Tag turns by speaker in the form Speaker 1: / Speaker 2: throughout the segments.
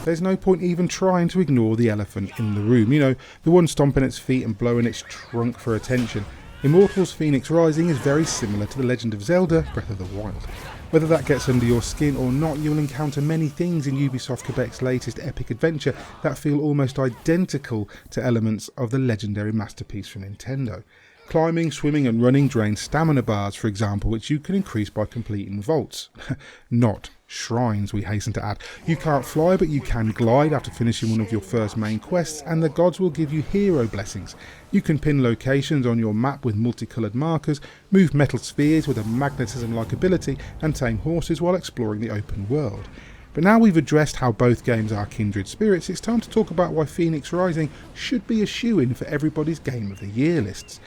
Speaker 1: there's no point even trying to ignore the elephant in the room, you know, the one stomping its feet and blowing its trunk for attention. Immortals Fenyx Rising is very similar to The Legend of Zelda Breath of the Wild. Whether that gets under your skin or not, you'll encounter many things in Ubisoft Quebec's latest epic adventure that feel almost identical to elements of the legendary masterpiece from Nintendo. Climbing, swimming and running drain stamina bars, for example, which you can increase by completing vaults. Not shrines, we hasten to add. You can't fly, but you can glide after finishing one of your first main quests, and the gods will give you hero blessings. You can pin locations on your map with multicoloured markers, move metal spheres with a magnetism-like ability, and tame horses while exploring the open world. But now we've addressed how both games are kindred spirits, it's time to talk about why Fenyx Rising should be a shoo-in for everybody's Game of the Year lists.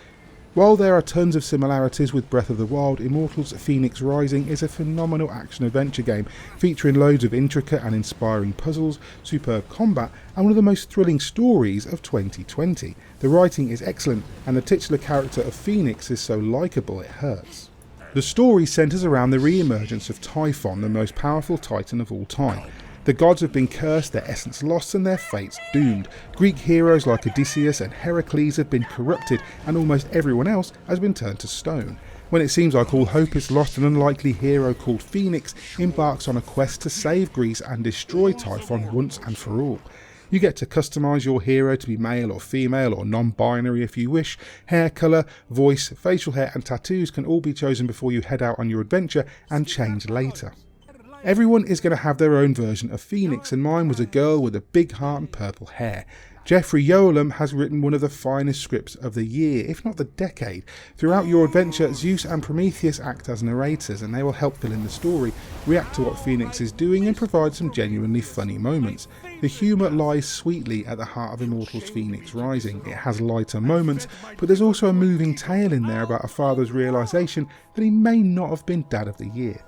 Speaker 1: While there are tons of similarities with Breath of the Wild, Immortals Fenyx Rising is a phenomenal action-adventure game featuring loads of intricate and inspiring puzzles, superb combat and one of the most thrilling stories of 2020. The writing is excellent and the titular character of Fenyx is so likeable it hurts. The story centres around the re-emergence of Typhon, the most powerful titan of all time. The gods have been cursed, their essence lost and their fates doomed. Greek heroes like Odysseus and Heracles have been corrupted and almost everyone else has been turned to stone. When it seems like all hope is lost, an unlikely hero called Fenyx embarks on a quest to save Greece and destroy Typhon once and for all. You get to customise your hero to be male or female or non-binary if you wish. Hair colour, voice, facial hair and tattoos can all be chosen before you head out on your adventure and change later. Everyone is going to have their own version of Fenyx, and mine was a girl with a big heart and purple hair. Jeffrey Yolam has written one of the finest scripts of the year, if not the decade. Throughout your adventure, Zeus and Prometheus act as narrators and they will help fill in the story, react to what Fenyx is doing and provide some genuinely funny moments. The humour lies sweetly at the heart of Immortals Fenyx Rising. It has lighter moments, but there's also a moving tale in there about a father's realisation that he may not have been Dad of the Year.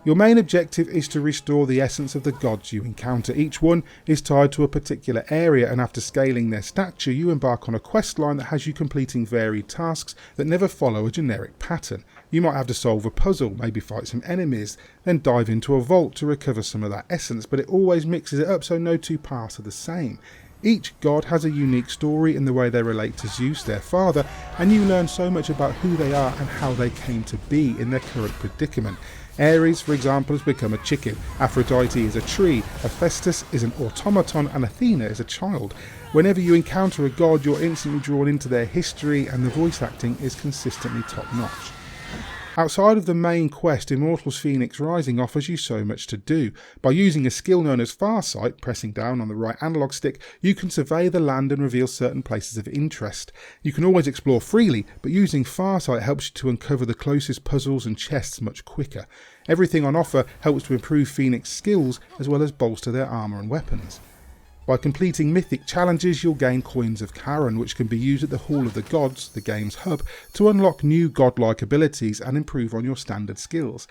Speaker 1: Your main objective is to restore the essence of the gods you encounter. Each one is tied to a particular area, and after scaling their stature you embark on a quest line that has you completing varied tasks that never follow a generic pattern. You might have to solve a puzzle, maybe fight some enemies, then dive into a vault to recover some of that essence, but it always mixes it up so no two paths are the same. Each god has a unique story in the way they relate to Zeus, their father, and you learn so much about who they are and how they came to be in their current predicament. Ares, for example, has become a chicken, Aphrodite is a tree, Hephaestus is an automaton and Athena is a child. Whenever you encounter a god, you're instantly drawn into their history and the voice acting is consistently top notch. Outside of the main quest, Immortals Fenyx Rising offers you so much to do. By using a skill known as Farsight, pressing down on the right analog stick, you can survey the land and reveal certain places of interest. You can always explore freely, but using Farsight helps you to uncover the closest puzzles and chests much quicker. Everything on offer helps to improve Fenyx skills as well as bolster their armour and weapons. By completing mythic challenges you'll gain coins of Charon, which can be used at the Hall of the Gods, the game's hub, to unlock new godlike abilities and improve on your standard skills.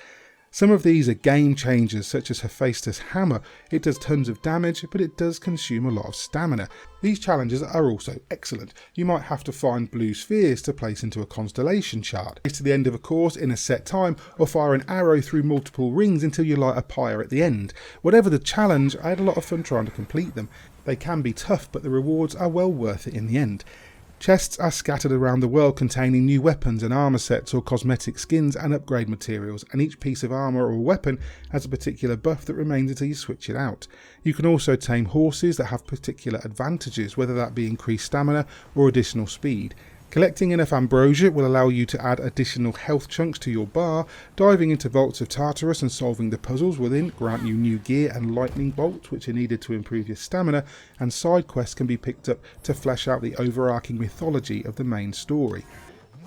Speaker 1: Some of these are game changers, such as Hephaestus' hammer. It does tons of damage, but it does consume a lot of stamina. These challenges are also excellent. You might have to find blue spheres to place into a constellation chart, race to the end of a course in a set time, or fire an arrow through multiple rings until you light a pyre at the end. Whatever the challenge, I had a lot of fun trying to complete them. They can be tough, but the rewards are well worth it in the end. Chests are scattered around the world containing new weapons and armour sets or cosmetic skins and upgrade materials, and each piece of armour or weapon has a particular buff that remains until you switch it out. You can also tame horses that have particular advantages, whether that be increased stamina or additional speed. Collecting enough ambrosia will allow you to add additional health chunks to your bar. Diving into vaults of Tartarus and solving the puzzles within grant you new gear and lightning bolts which are needed to improve your stamina, and side quests can be picked up to flesh out the overarching mythology of the main story.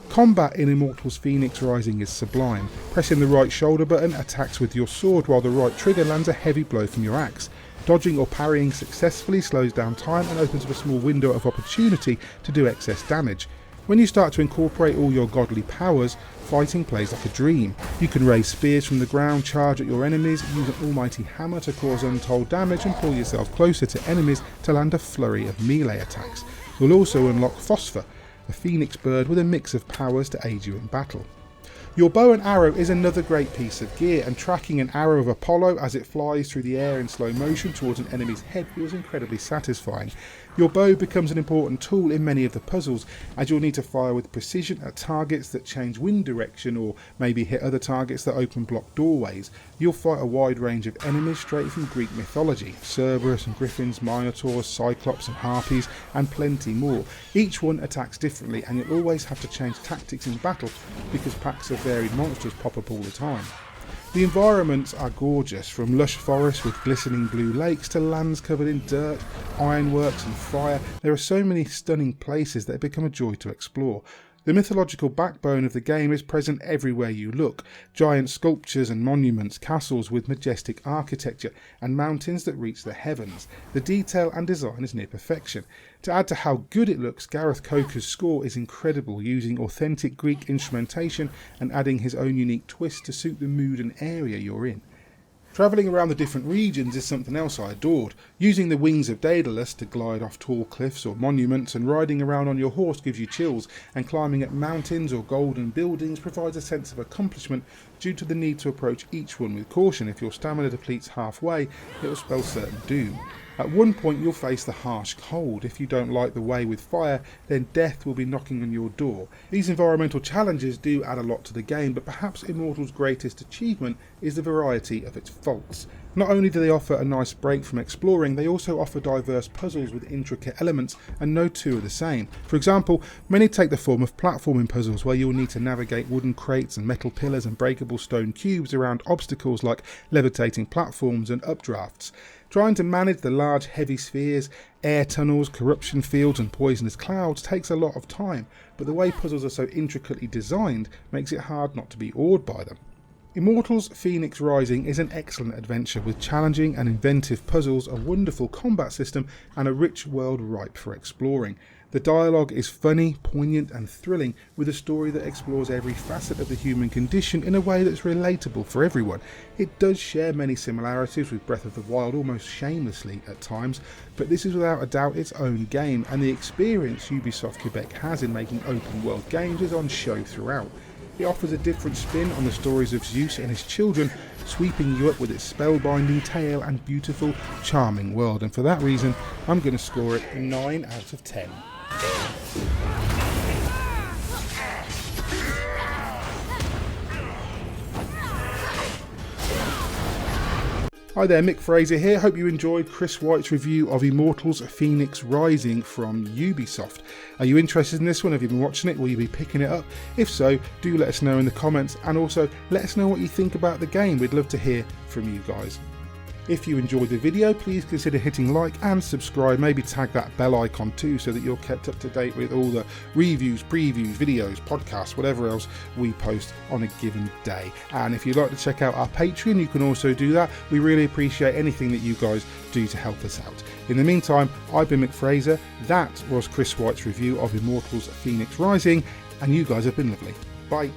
Speaker 1: Combat in Immortals Fenyx Rising is sublime. Pressing the right shoulder button attacks with your sword while the right trigger lands a heavy blow from your axe. Dodging or parrying successfully slows down time and opens up a small window of opportunity to do excess damage. When you start to incorporate all your godly powers, fighting plays like a dream. You can raise spears from the ground, charge at your enemies, use an almighty hammer to cause untold damage and pull yourself closer to enemies to land a flurry of melee attacks. You'll also unlock Phosphor, a phoenix bird with a mix of powers to aid you in battle. Your bow and arrow is another great piece of gear, and tracking an arrow of Apollo as it flies through the air in slow motion towards an enemy's head feels incredibly satisfying. Your bow becomes an important tool in many of the puzzles, as you'll need to fire with precision at targets that change wind direction or maybe hit other targets that open blocked doorways. You'll fight a wide range of enemies straight from Greek mythology: Cerberus and Griffins, Minotaurs, Cyclops and Harpies, and plenty more. Each one attacks differently, and you'll always have to change tactics in battle because packs of varied monsters pop up all the time. The environments are gorgeous, from lush forests with glistening blue lakes to lands covered in dirt, ironworks and fire. There are so many stunning places that become a joy to explore. The mythological backbone of the game is present everywhere you look: giant sculptures and monuments, castles with majestic architecture, and mountains that reach the heavens. The detail and design is near perfection. To add to how good it looks, Gareth Coker's score is incredible, using authentic Greek instrumentation and adding his own unique twist to suit the mood and area you're in. Travelling around the different regions is something else I adored. Using the wings of Daedalus to glide off tall cliffs or monuments, and riding around on your horse gives you chills, and climbing up mountains or golden buildings provides a sense of accomplishment due to the need to approach each one with caution. If your stamina depletes halfway, it will spell certain doom. At one point you'll face the harsh cold. If you don't light the way with fire, then death will be knocking on your door. These environmental challenges do add a lot to the game, but perhaps Immortals' greatest achievement is the variety of its faults. Not only do they offer a nice break from exploring, they also offer diverse puzzles with intricate elements, and no two are the same. For example, many take the form of platforming puzzles where you'll need to navigate wooden crates and metal pillars and breakable stone cubes around obstacles like levitating platforms and updrafts. Trying to manage the large heavy spheres, air tunnels, corruption fields and poisonous clouds takes a lot of time, but the way puzzles are so intricately designed makes it hard not to be awed by them. Immortals Fenyx Rising is an excellent adventure with challenging and inventive puzzles, a wonderful combat system and a rich world ripe for exploring. The dialogue is funny, poignant and thrilling, with a story that explores every facet of the human condition in a way that's relatable for everyone. It does share many similarities with Breath of the Wild, almost shamelessly at times, but this is without a doubt its own game, and the experience Ubisoft Quebec has in making open world games is on show throughout. It offers a different spin on the stories of Zeus and his children, sweeping you up with its spellbinding tale and beautiful, charming world, and for that reason I'm going to score it 9 out of 10. Hi there, Mick Fraser here. Hope you enjoyed Chris White's review of Immortals Fenyx Rising from Ubisoft. Are you interested in this one? Have you been watching it? Will you be picking it up? If so, do let us know in the comments, and also let us know what you think about the game. We'd love to hear from you guys. If you enjoyed the video, please consider hitting like and subscribe. Maybe tag that bell icon too, so that you're kept up to date with all the reviews, previews, videos, podcasts, whatever else we post on a given day. And if you'd like to check out our Patreon, you can also do that. We really appreciate anything that you guys do to help us out. In the meantime, I've been Mick Fraser. That was Chris White's review of Immortals Fenyx Rising, and you guys have been lovely. Bye.